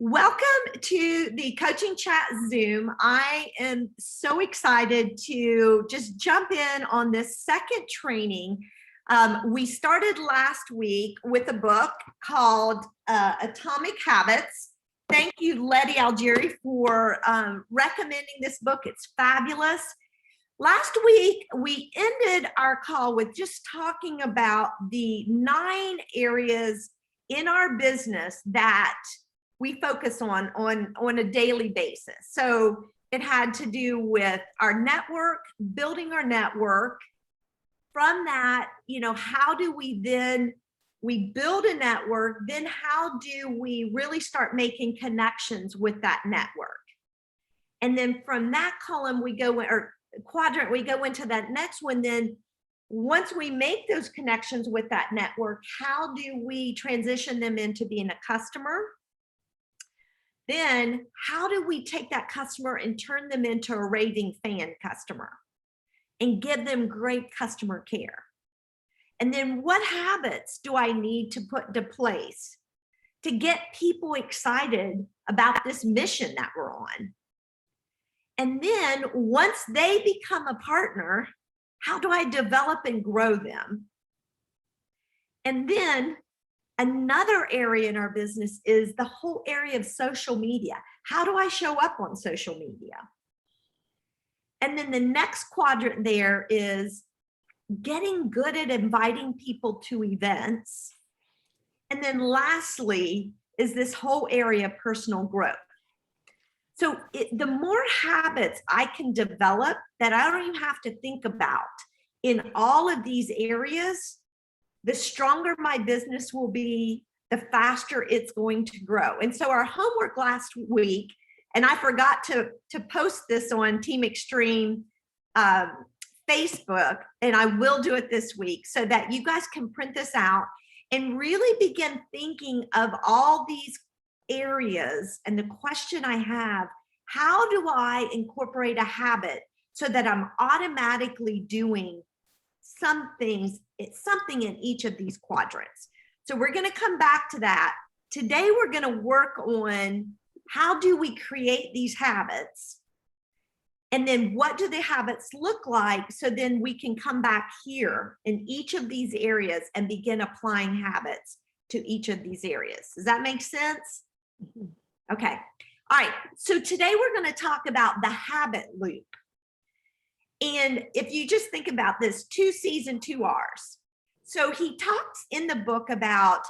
Welcome to the Coaching Chat Zoom. I am so excited to just jump in on this second training. We started last week with a book called Atomic Habits. Thank you, Letty Algieri, for recommending this book. It's fabulous. Last week, we ended our call with just talking about the 9 areas in our business that we focus on a daily basis. So it had to do with our network, building our network. From that, how do we build a network, then how do we really start making connections with that network? And then from that column, quadrant, we go into that next one. Then once we make those connections with that network, how do we transition them into being a customer? Then how do we take that customer and turn them into a raving fan customer and give them great customer care? And then what habits do I need to put into place to get people excited about this mission that we're on? And then once they become a partner, how do I develop and grow them? And then another area in our business is the whole area of social media. How do I show up on social media? And then the next quadrant there is getting good at inviting people to events. And then lastly is this whole area of personal growth. So the more habits I can develop that I don't even have to think about in all of these areas, the stronger my business will be, the faster it's going to grow. And so our homework last week, and I forgot to post this on Team Extreme Facebook, and I will do it this week so that you guys can print this out and really begin thinking of all these areas. And the question I have, how do I incorporate a habit so that I'm automatically doing something in each of these quadrants? So we're going to come back to that. Today, we're going to work on how do we create these habits? And then what do the habits look like? So then we can come back here in each of these areas and begin applying habits to each of these areas. Does that make sense? Okay. All right. So today we're going to talk about the habit loop. And if you just think about this, 2 C's and 2 R's. So he talks in the book about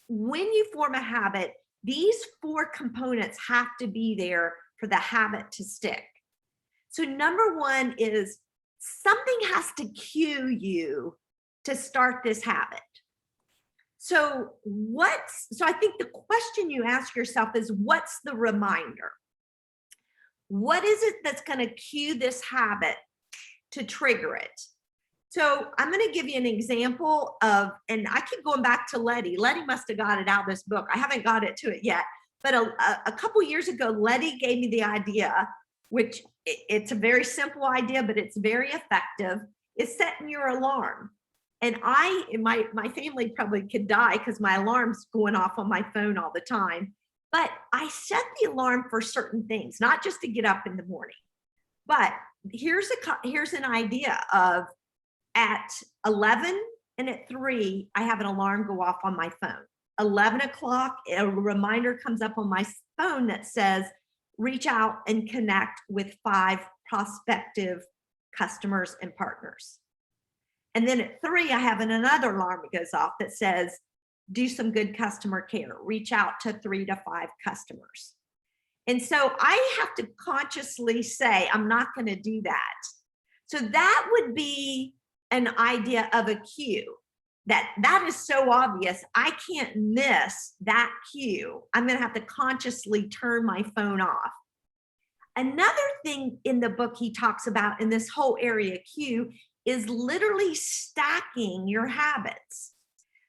when you form a habit, these 4 components have to be there for the habit to stick. So number 1 is something has to cue you to start this habit. So I think the question you ask yourself is, what's the reminder? What is it that's going to cue this habit to trigger it? So I'm going to give you an example of, and I keep going back to Letty. Letty must have got it out of this book. I haven't got it to it yet. But a couple years ago, Letty gave me the idea, which it's a very simple idea, but it's very effective, is setting your alarm. And my family probably could die because my alarm's going off on my phone all the time. But I set the alarm for certain things, not just to get up in the morning. But here's an idea of at 11 and at 3, I have an alarm go off on my phone. 11 o'clock, a reminder comes up on my phone that says, reach out and connect with 5 prospective customers and partners. And then at 3, I have another alarm that goes off that says, do some good customer care, reach out to 3 to 5 customers. And so I have to consciously say, I'm not going to do that. So that would be an idea of a cue. That is so obvious. I can't miss that cue. I'm going to have to consciously turn my phone off. Another thing in the book he talks about in this whole area cue is literally stacking your habits.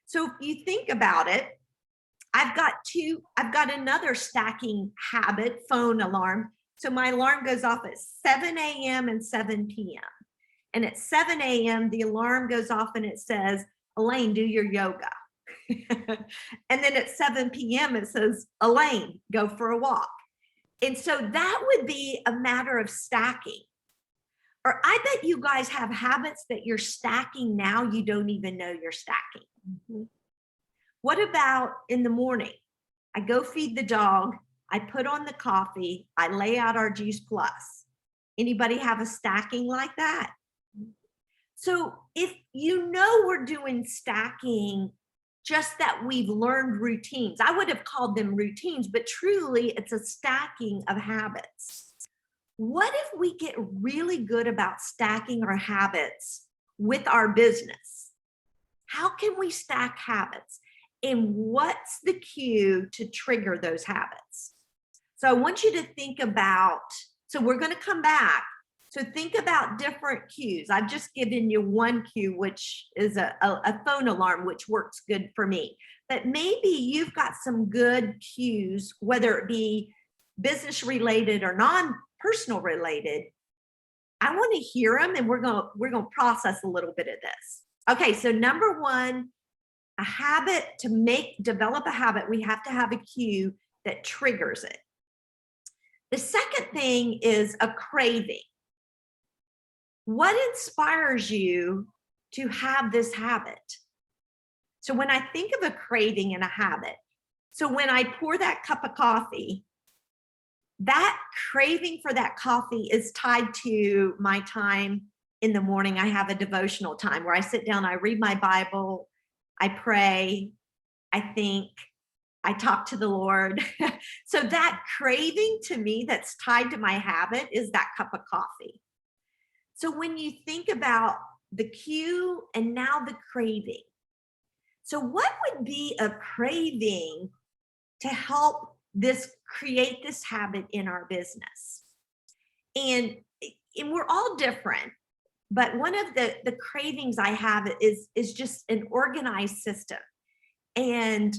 So if you think about it, I've got another stacking habit phone alarm. So my alarm goes off at 7 a.m. and 7 p.m. And at 7 a.m., the alarm goes off and it says, Elaine, do your yoga. And then at 7 p.m., it says, Elaine, go for a walk. And so that would be a matter of stacking. Or I bet you guys have habits that you're stacking now, you don't even know you're stacking. Mhm. What about in the morning? I go feed the dog, I put on the coffee, I lay out our Juice Plus. Anybody have a stacking like that? So if you know we're doing stacking, just that we've learned routines, I would have called them routines, but truly it's a stacking of habits. What if we get really good about stacking our habits with our business? How can we stack habits? And what's the cue to trigger those habits? So I want you to think about, so we're going to come back. So think about different cues. I've just given you one cue, which is a phone alarm, which works good for me. But maybe you've got some good cues, whether it be business related or non-personal related. I want to hear them, and we're gonna process a little bit of this. Okay, so number one, a habit to develop a habit, we have to have a cue that triggers it. The second thing is a craving. What inspires you to have this habit? So when I think of a craving and a habit, so when I pour that cup of coffee, that craving for that coffee is tied to my time in the morning. I have a devotional time where I sit down, I read my Bible, I pray, I think, I talk to the Lord. So that craving to me that's tied to my habit is that cup of coffee. So when you think about the cue and now the craving, so what would be a craving to help this create this habit in our business? And we're all different, but one of the cravings I have is just an organized system. And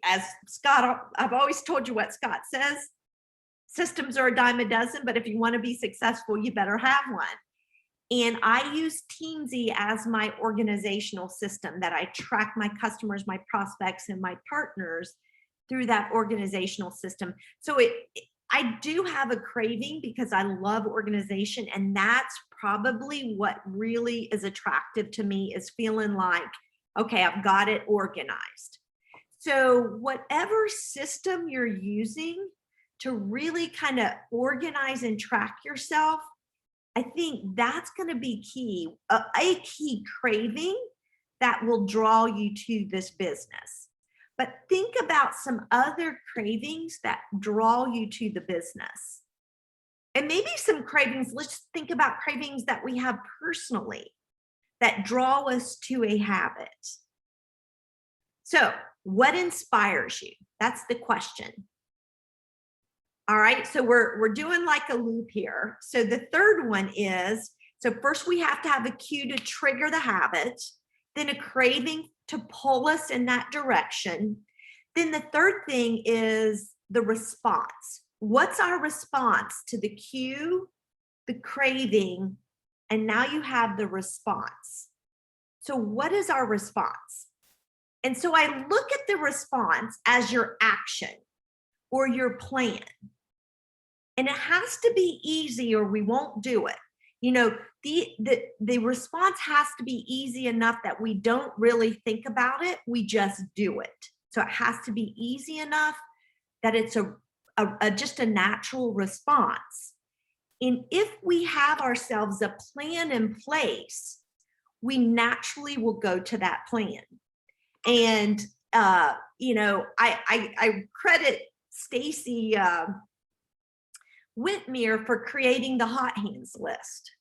as Scott, I've always told you what Scott says, systems are a dime a dozen, but if you want to be successful, you better have one. And I use Teamsy as my organizational system that I track my customers, my prospects, and my partners through that organizational system. So I do have a craving because I love organization, and that's probably what really is attractive to me, is feeling like, okay, I've got it organized. So whatever system you're using to really kind of organize and track yourself, I think that's going to be key, a key craving that will draw you to this business. But think about some other cravings that draw you to the business. And maybe some cravings, let's think about cravings that we have personally that draw us to a habit. So, what inspires you? That's the question. All right, so we're doing like a loop here. So the third one is, so first we have to have a cue to trigger the habit, then a craving to pull us in that direction. Then the third thing is the response. What's our response to the cue, the craving, and now you have the response. So what is our response? And so I look at the response as your action or your plan. And it has to be easy or we won't do it. You know, the response has to be easy enough that we don't really think about it, we just do it. So it has to be easy enough that it's just a natural response. And if we have ourselves a plan in place, we naturally will go to that plan. And you know, I credit Stacy Whitmere for creating the hot hands list.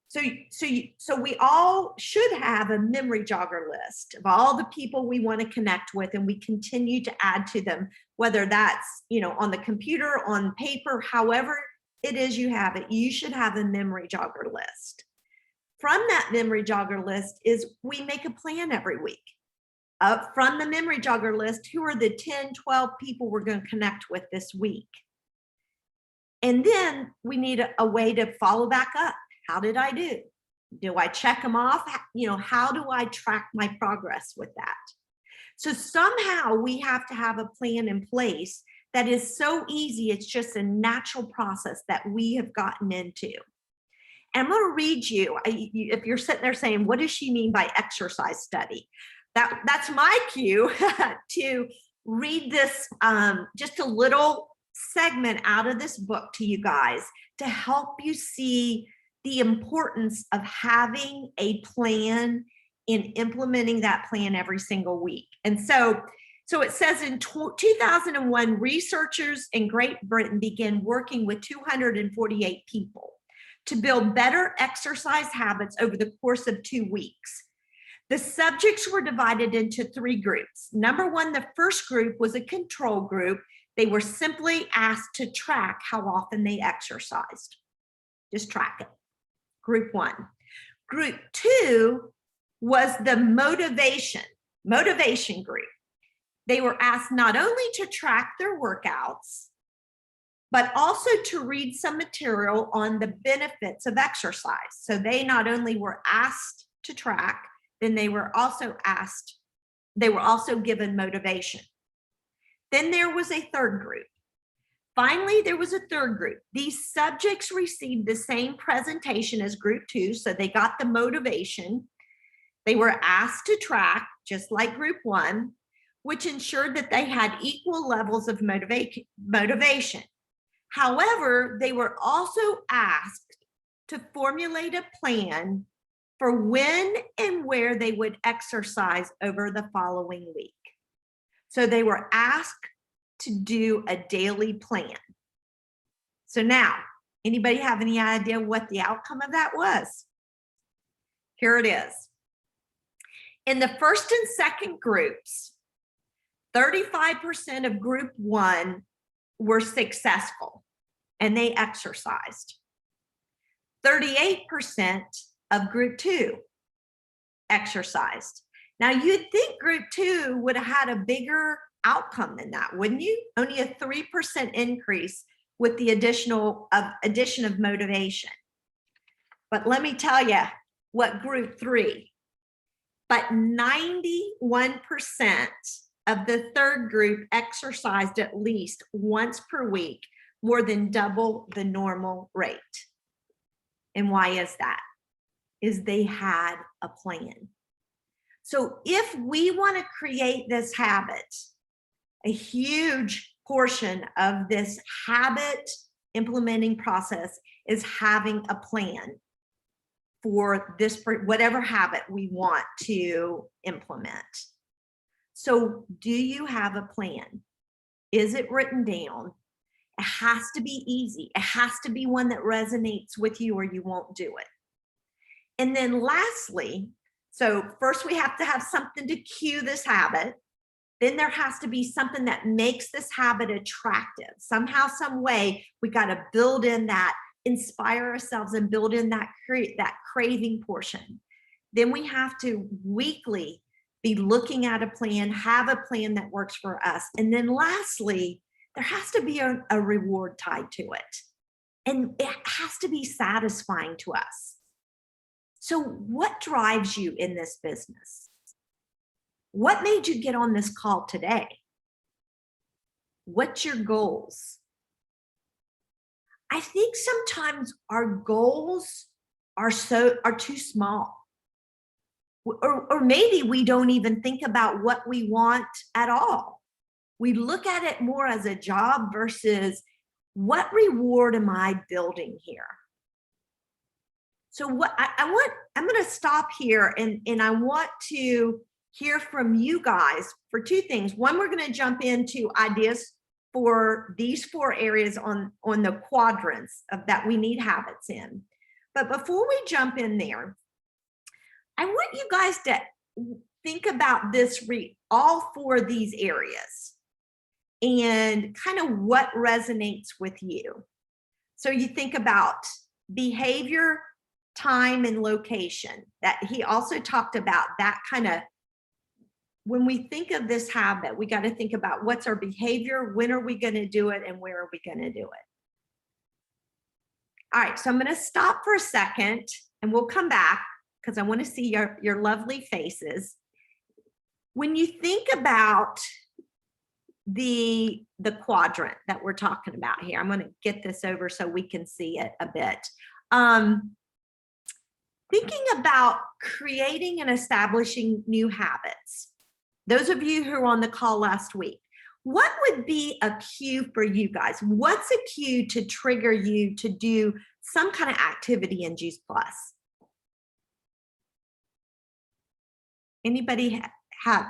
So we all should have a memory jogger list of all the people we want to connect with, and we continue to add to them, whether that's, you know, on the computer, on paper, however it is you have it, you should have a memory jogger list. From that memory jogger list is we make a plan every week. From the memory jogger list, who are the 10, 12 people we're going to connect with this week? And then we need a way to follow back up. How did I do? Do I check them off? You know, how do I track my progress with that? So somehow we have to have a plan in place that is so easy. It's just a natural process that we have gotten into. And I'm going to read you, if you're sitting there saying, what does she mean by exercise study? That's my cue to read this, just a little segment out of this book to you guys to help you see the importance of having a plan and implementing that plan every single week. And so it says in 2001, researchers in Great Britain began working with 248 people to build better exercise habits over the course of 2 weeks. The subjects were divided into 3 groups. Number one, the first group was a control group. They were simply asked to track how often they exercised. Just track it. Group 1. Group 2 was the motivation group. They were asked not only to track their workouts, but also to read some material on the benefits of exercise. So they not only were asked to track, then they were also given motivation. Then there was a third group. Finally, there was a third group. These subjects received the same presentation as group 2, so they got the motivation. They were asked to track, just like group 1, which ensured that they had equal levels of motivation. However, they were also asked to formulate a plan for when and where they would exercise over the following week. So they were asked to do a daily plan. So now, anybody have any idea what the outcome of that was? Here it is. In the first and second groups, 35% of group 1 were successful and they exercised. 38% of group 2 exercised. Now you'd think group 2 would have had a bigger outcome than that, wouldn't you? Only a 3% increase with the addition of motivation. But let me tell you what group 3, but 91% of the third group exercised at least once per week, more than double the normal rate. And why is that? Is they had a plan. So if we want to create this habit, a huge portion of this habit implementing process is having a plan for this, whatever habit we want to implement. So do you have a plan? Is it written down? It has to be easy. It has to be one that resonates with you or you won't do it. And then lastly, so first we have to have something to cue this habit. Then there has to be something that makes this habit attractive. Somehow, some way, we got to build in that, inspire ourselves and build in that craving portion. Then we have to weekly be looking at a plan, have a plan that works for us. And then lastly, there has to be a reward tied to it. And it has to be satisfying to us. So what drives you in this business? What made you get on this call today? What's your goals? I think sometimes our goals are too small. Or maybe we don't even think about what we want at all. We look at it more as a job versus what reward am I building here? So what I'm going to stop here and I want to hear from you guys for 2 things. One, we're going to jump into ideas for these 4 areas on the quadrants of that we need habits in. But before we jump in there, I want you guys to think about this, all 4 of these areas and kind of what resonates with you. So you think about behavior, time, and location. That he also talked about that kind of, when we think of this habit, we got to think about what's our behavior, when are we going to do it, and where are we going to do it. All right, so I'm going to stop for a second and we'll come back because I want to see your lovely faces. when you think about the quadrant that we're talking about here, I'm going to get this over so we can see it a bit. Thinking about creating and establishing new habits. Those of you who were on the call last week, what would be a cue for you guys? What's a cue to trigger you to do some kind of activity in Juice Plus? Anybody have?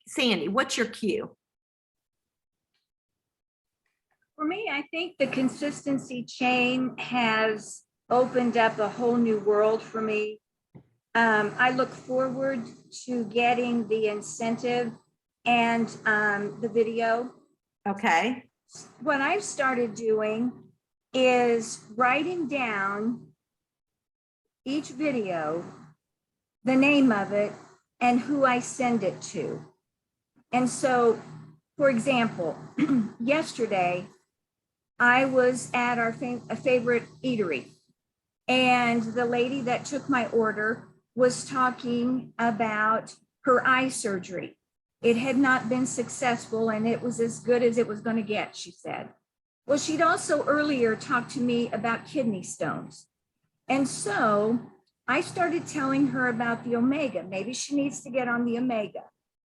Sandy, what's your cue? For me, I think the consistency chain has opened up a whole new world for me. I look forward to getting the incentive and the video. Okay. What I've started doing is writing down each video, the name of it, and who I send it to. And so, for example, yesterday, I was at our favorite eatery, and the lady that took my order was talking about her eye surgery. It had not been successful, and it was as good as it was going to get, she said. Well, she'd also earlier talked to me about kidney stones. And so I started telling her about the omega. Maybe she needs to get on the omega.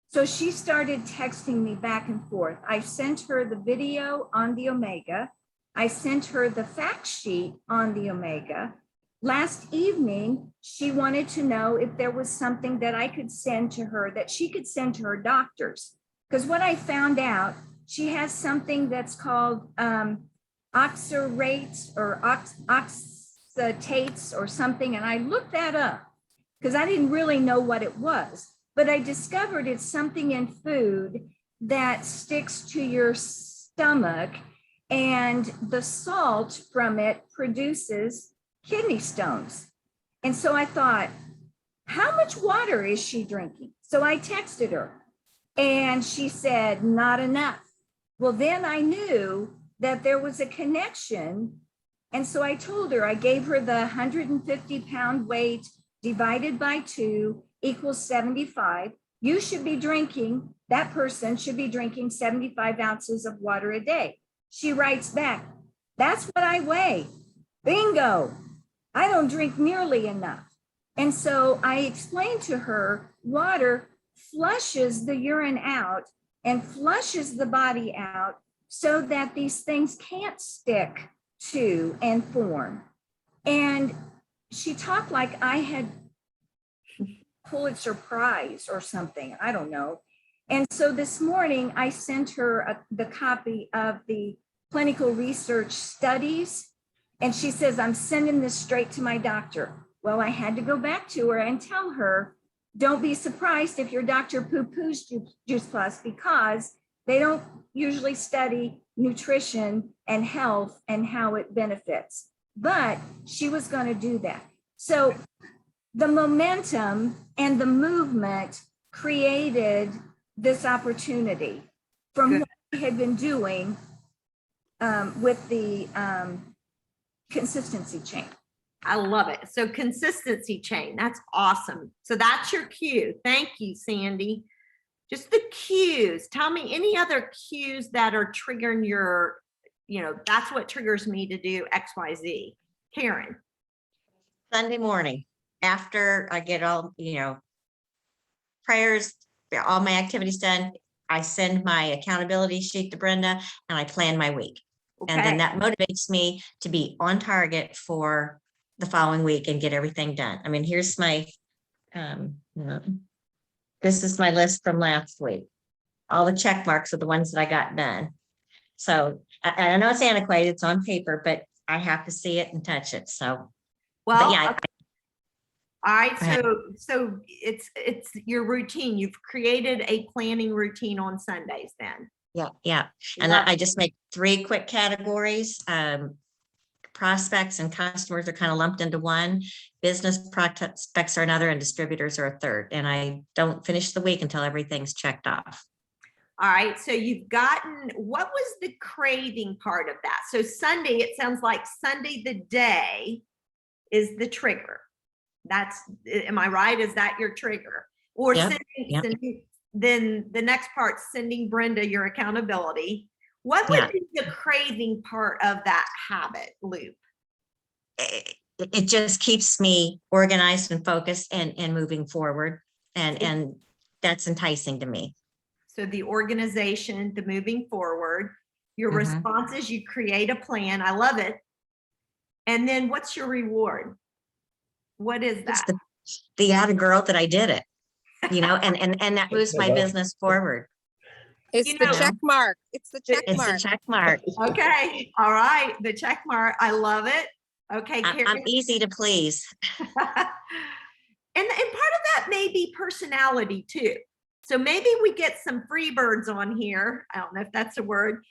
So she started texting me back and forth. I sent her the video on the omega. I sent her the fact sheet on the omega. Last evening, she wanted to know if there was something that I could send to her, that she could send to her doctors. Because what I found out, she has something that's called oxalates or oxalates or something. And I looked that up because I didn't really know what it was. But I discovered it's something in food that sticks to your stomach, and the salt from it produces kidney stones. And so I thought, how much water is she drinking? So I texted her, and she said, not enough. Well, then I knew that there was a connection. And so I told her, I gave her the 150-pound weight divided by 2 equals 75. You should be drinking, that person should be drinking 75 ounces of water a day. She writes back, that's what I weigh. Bingo. I don't drink nearly enough. And so I explained to her, water flushes the urine out and flushes the body out so that these things can't stick to and form. And she talked like I had Pulitzer Prize or something, I don't know. And so this morning I sent her the copy of the clinical research studies, and she says, I'm sending this straight to my doctor. Well, I had to go back to her and tell her, don't be surprised if your doctor poo-poos Juice Plus, because they don't usually study nutrition and health and how it benefits. But she was going to do that. So the momentum and the movement created this opportunity from what we had been doing with the consistency chain. I love it. So consistency chain, that's awesome. So that's your cue. Thank you, Sandy. Just the cues. Tell me any other cues that are triggering your, that's what triggers me to do X, Y, Z. Karen. Sunday morning, after I get all, prayers, all my activities done, I send my accountability sheet to Brenda and I plan my week. Okay. And then that motivates me to be on target for the following week and get everything done. I mean, here's my, this is my list from last week. All the check marks are the ones that I got done. So I know it's antiquated, it's on paper, but I have to see it and touch it. So, well, yeah. Okay. All right, so it's your routine. You've created a planning routine on Sundays then. Yeah. And I just make 3 quick categories. Prospects and customers are kind of lumped into one. Business prospects are another, and distributors are a third. And I don't finish the week until everything's checked off. All right, so you've gotten, what was the craving part of that? So Sunday, it sounds like Sunday the day is the trigger. That's, am I right? Is that your trigger? Or yep. sending then the next part, sending Brenda your accountability. What would Yeah. be the craving part of that habit loop? It just keeps me organized and focused and moving forward. And that's enticing to me. So the organization, the moving forward, your Mhm. responses, you create a plan. I love it. And then what's your reward? What is It's that? the added girl that I did it, and that moves my business forward. It's You the know- check mark. It's the check It's a mark. check mark. Okay. All right. The check mark. I love it. Okay. I'm Carrie. easy to please. And part of that may be personality too. So maybe we get some free birds on here. I don't know if that's a word.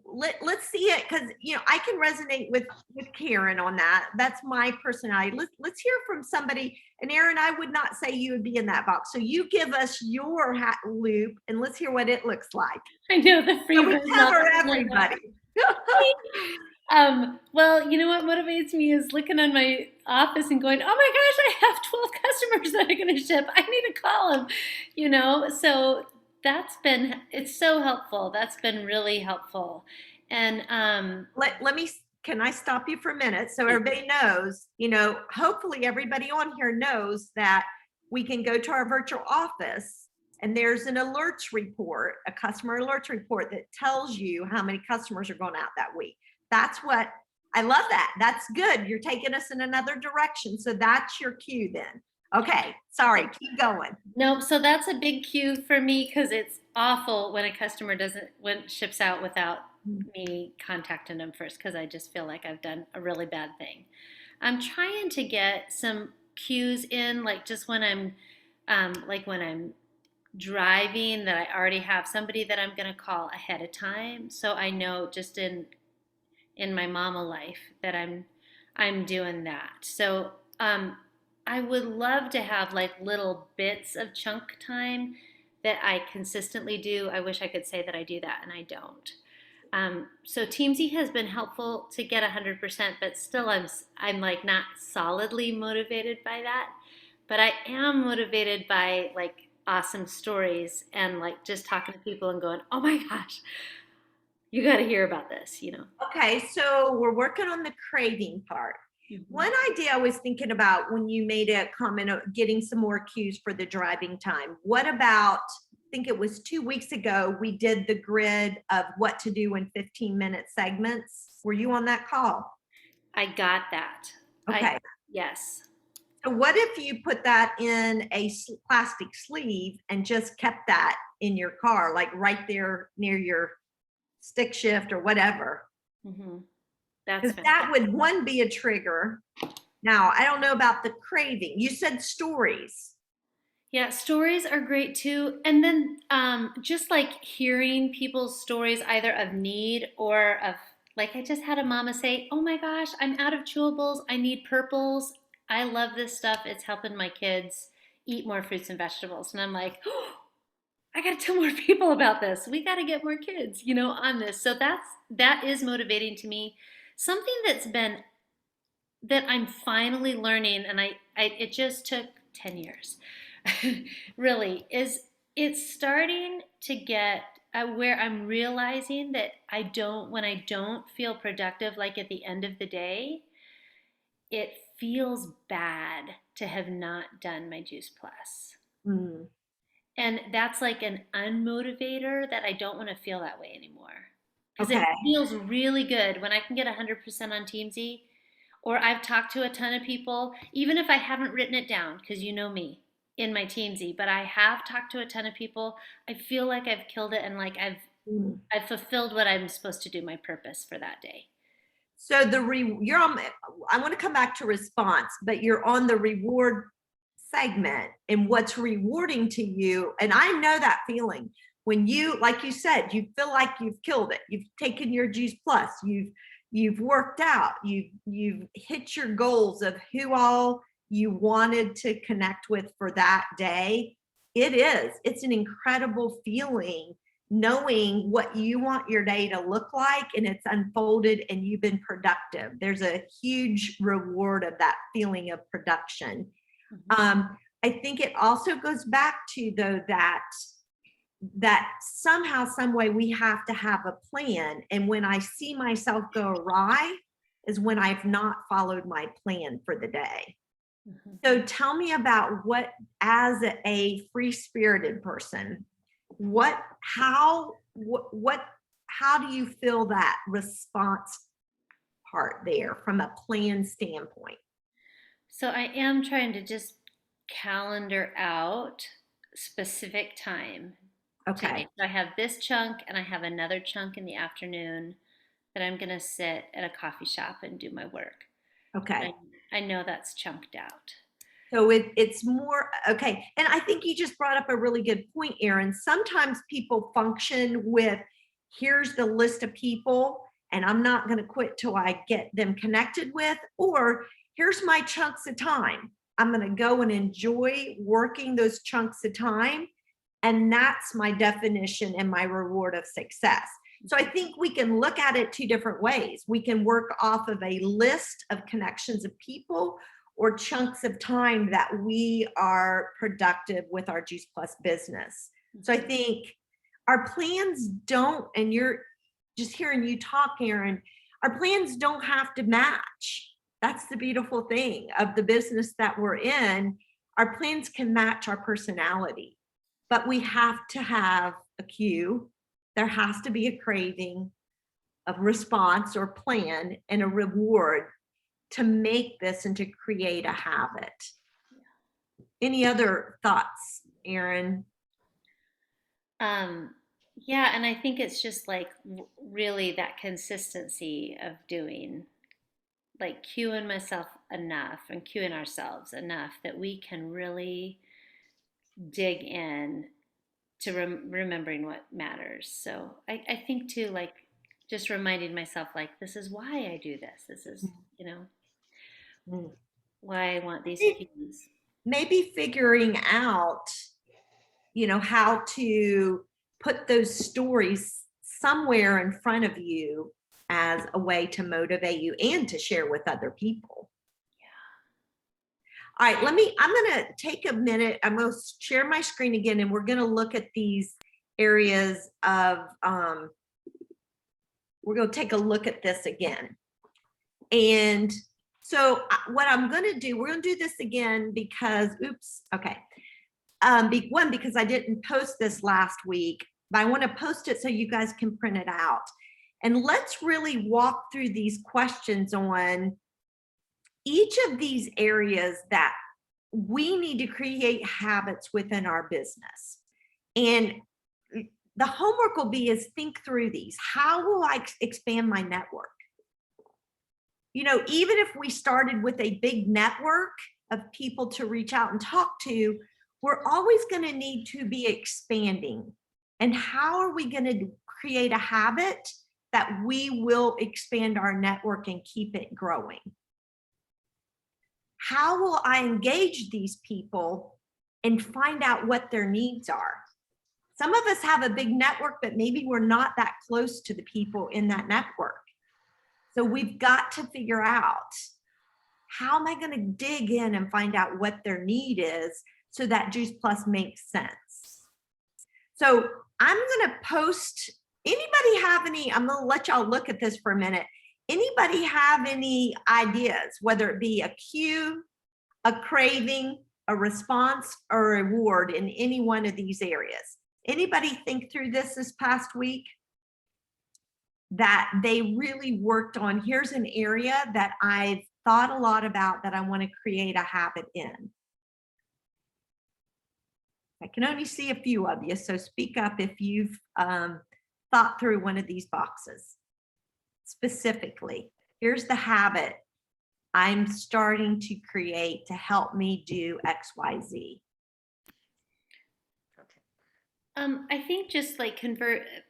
Let's see it, because I can resonate with Karen on that. That's my personality. Let's hear from somebody. And Erin, I would not say you would be in that box. So you give us your hat loop and let's hear what it looks like. I know the free So we bird cover model. everybody. Well, you know what motivates me is looking on my office and going, oh my gosh, I have 12 customers that are going to ship. I need to call them, so it's so helpful. That's been really helpful. And Can I stop you for a minute so everybody knows, hopefully everybody on here knows that we can go to our virtual office and there's an alerts report, a customer alerts report that tells you how many customers are going out that week. That's what I love that. That's good. You're taking us in another direction. So that's your cue then. Okay. Sorry. Keep going. no, so that's a big cue for me because it's awful when a customer ships out without me contacting them first, because I just feel like I've done a really bad thing. I'm trying to get some cues in, like just when I'm driving, that I already have somebody that I'm going to call ahead of time, so I know just in my mama life that I'm doing that. So I would love to have like little bits of chunk time that I consistently do. I wish I could say that I do that, and I don't. So Teamsy has been helpful to get 100%, but still I'm like not solidly motivated by that. But I am motivated by like awesome stories and like just talking to people and going, oh my gosh, you got to hear about this, Okay. So we're working on the craving part. Mm-hmm. One idea I was thinking about when you made a comment of getting some more cues for the driving time. What about, I think it was 2 weeks ago, we did the grid of what to do in 15-minute segments. Were you on that call? I got that. Okay. Yes. So what if you put that in a plastic sleeve and just kept that in your car, like right there near your stick shift or whatever? Mm-hmm. That's Because that would, one, be a trigger. Now, I don't know about the craving. You said stories. Yeah, stories are great too. And then just like hearing people's stories, either of need or of, like I just had a mama say, oh my gosh, I'm out of chewables. I need purples. I love this stuff. It's helping my kids eat more fruits and vegetables. And I'm like, oh, I got to tell more people about this. We got to get more kids, on this. So that is motivating to me. Something that I'm finally learning, and it just took 10 years, really, is it's starting to get where I'm realizing that when I don't feel productive, like at the end of the day, it feels bad to have not done my Juice Plus. Mm. And that's like an unmotivator that I don't want to feel that way anymore. Because Okay. it feels really good when I can get 100% on Teamsy, or I've talked to a ton of people, even if I haven't written it down, because you know me in my Teamsy, but I have talked to a ton of people. I feel like I've killed it and like I've fulfilled what I'm supposed to do, my purpose for that day. So you're on, I want to come back to response, but you're on the reward segment and what's rewarding to you. And I know that feeling when you, like you said, you feel like you've killed it. You've taken your Juice Plus, you've worked out, you've hit your goals of who all you wanted to connect with for that day. It's an incredible feeling knowing what you want your day to look like and it's unfolded and you've been productive. There's a huge reward of that feeling of production. Mm-hmm. I think it also goes back to though that that somehow, some way we have to have a plan. And when I see myself go awry is when I've not followed my plan for the day. Mhm. So tell me about what, as a free-spirited person, how do you feel that response part there from a plan standpoint? So I am trying to just calendar out specific time Okay. So I have this chunk and I have another chunk in the afternoon that I'm going to sit at a coffee shop and do my work. Okay. I know that's chunked out. So it's more, okay. And I think you just brought up a really good point, Erin. Sometimes people function with, here's the list of people, and I'm not going to quit till I get them connected with, or here's my chunks of time. I'm going to go and enjoy working those chunks of time. And that's my definition and my reward of success. So I think we can look at it two different ways. We can work off of a list of connections of people or chunks of time that we are productive with our Juice Plus business. So I think our plans don't, and you're just hearing you talk, Erin, our plans don't have to match. That's the beautiful thing of the business that we're in. Our plans can match our personality, but we have to have a cue. There has to be a craving, a response or plan, and a reward to make this and to create a habit. Any other thoughts, Erin? Yeah, and I think it's just like really that consistency of doing, like cueing myself enough and cueing ourselves enough that we can really dig in to remembering what matters. So I think too, like just reminding myself, like, this is why I do this. This is, you know, Mm. why I want these Maybe cues. maybe figuring out, how to put those stories somewhere in front of you as a way to motivate you and to share with other people. All right, I'm gonna take a minute. I'm gonna share my screen again, and we're gonna look at these areas of, we're gonna take a look at this again. And so what I'm gonna do, we're gonna do this again because, oops, okay. One, because I didn't post this last week, but I wanna post it so you guys can print it out. And let's really walk through these questions on each of these areas that we need to create habits within our business. And the homework will be is think through these. How will I expand my network? Even if we started with a big network of people to reach out and talk to, we're always going to need to be expanding. And how are we going to create a habit that we will expand our network and keep it growing? How will I engage these people and find out what their needs are? Some of us have a big network, but maybe we're not that close to the people in that network. So we've got to figure out, how am I going to dig in and find out what their need is so that Juice Plus makes sense? So I'm going to post, anybody have any, I'm going to let y'all look at this for a minute. Anybody have any ideas, whether it be a cue, a craving, a response, or a reward in any one of these areas? Anybody think through this past week that they really worked on? Here's an area that I've thought a lot about that I want to create a habit in. I can only see a few of you, so speak up if you've thought through one of these boxes. Specifically, here's the habit I'm starting to create to help me do XYZ. I think just like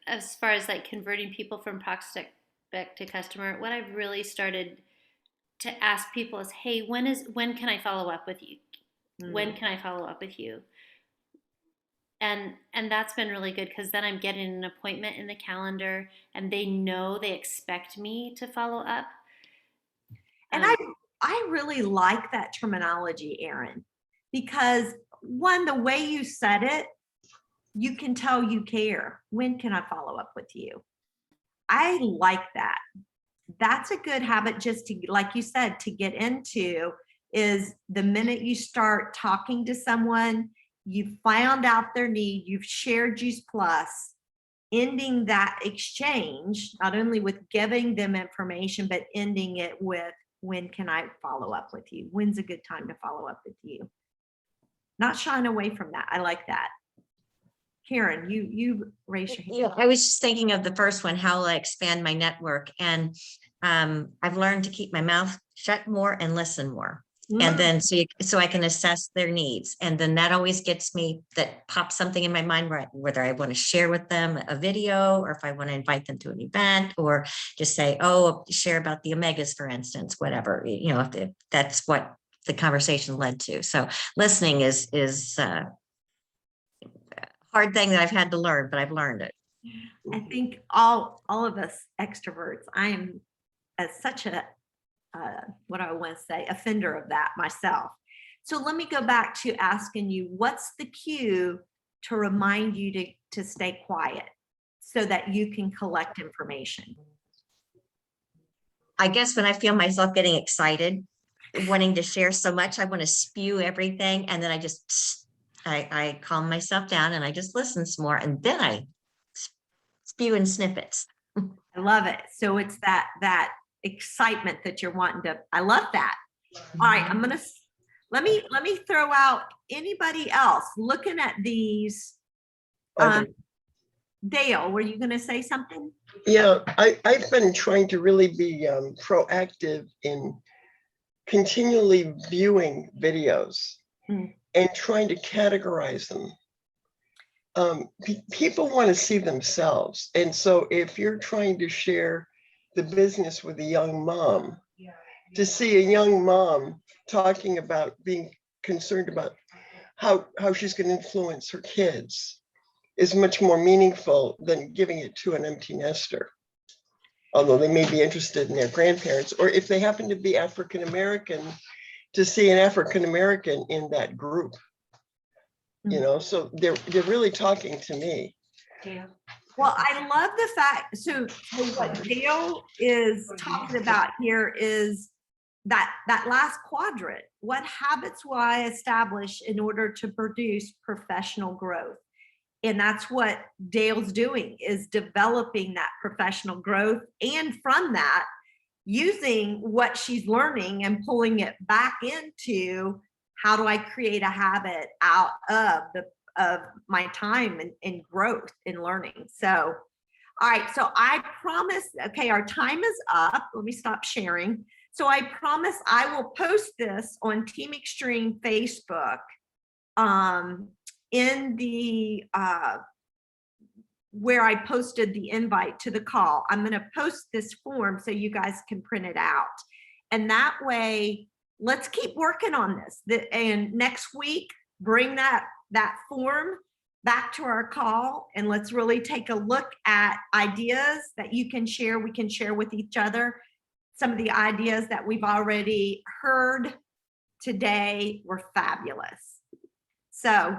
as far as like converting people from prospect to customer, what I've really started to ask people is, hey, when can I follow up with you? When can I follow up with you? And that's been really good, because then I'm getting an appointment in the calendar and they know, they expect me to follow up. And I really like that terminology, Erin, because one, the way you said it, you can tell you care. When can I follow up with you? I like that. That's a good habit just to, like you said, to get into is the minute you start talking to someone, you've found out their need, you've shared Juice Plus, ending that exchange, not only with giving them information, but ending it with, when can I follow up with you? When's a good time to follow up with you? Not shying away from that. I like that. Karen, you raise your hand. Yeah, I was just thinking of the first one, how will I expand my network? And I've learned to keep my mouth shut more and listen more. And then so I can assess their needs. And then that always gets me, that pops something in my mind, right? Whether I want to share with them a video, or if I want to invite them to an event, or just say, oh, share about the omegas, for instance, whatever, you know, if that's what the conversation led to. So listening is hard thing that I've had to learn, but I've learned it. I think all of us extroverts, I am such a, what I want to say, offender of that myself. So let me go back to asking you, what's the cue to remind you to stay quiet so that you can collect information? I guess when I feel myself getting excited, wanting to share so much, I want to spew everything. And then I calm myself down and I just listen some more, and then I spew in snippets. I love it. So it's that excitement that you're wanting to, I love that. All right, I'm gonna, let me throw out anybody else looking at these. Dale, were you gonna say something? Yeah, I've been trying to really be proactive in continually viewing videos and trying to categorize them. People want to see themselves. And so if you're trying to share the business with a young mom, to see a young mom talking about being concerned about how she's going to influence her kids is much more meaningful than giving it to an empty nester. Although they may be interested in their grandparents, or if they happen to be African American, to see an African American in that group. You know, so they're really talking to me. Yeah. Well, I love the fact, so what Dale is talking about here is that last quadrant. What habits will I establish in order to produce professional growth? And that's what Dale's doing, is developing that professional growth. And from that, using what she's learning and pulling it back into, how do I create a habit out of my time and growth in learning? So, all right, so I promise, okay, our time is up. Let me stop sharing. So I promise I will post this on Team Extreme Facebook in the, where I posted the invite to the call. I'm gonna post this form so you guys can print it out. And that way, let's keep working on this. And next week, bring that form back to our call, and let's really take a look at ideas that you can share. We can share with each other. Some of the ideas that we've already heard today were fabulous. So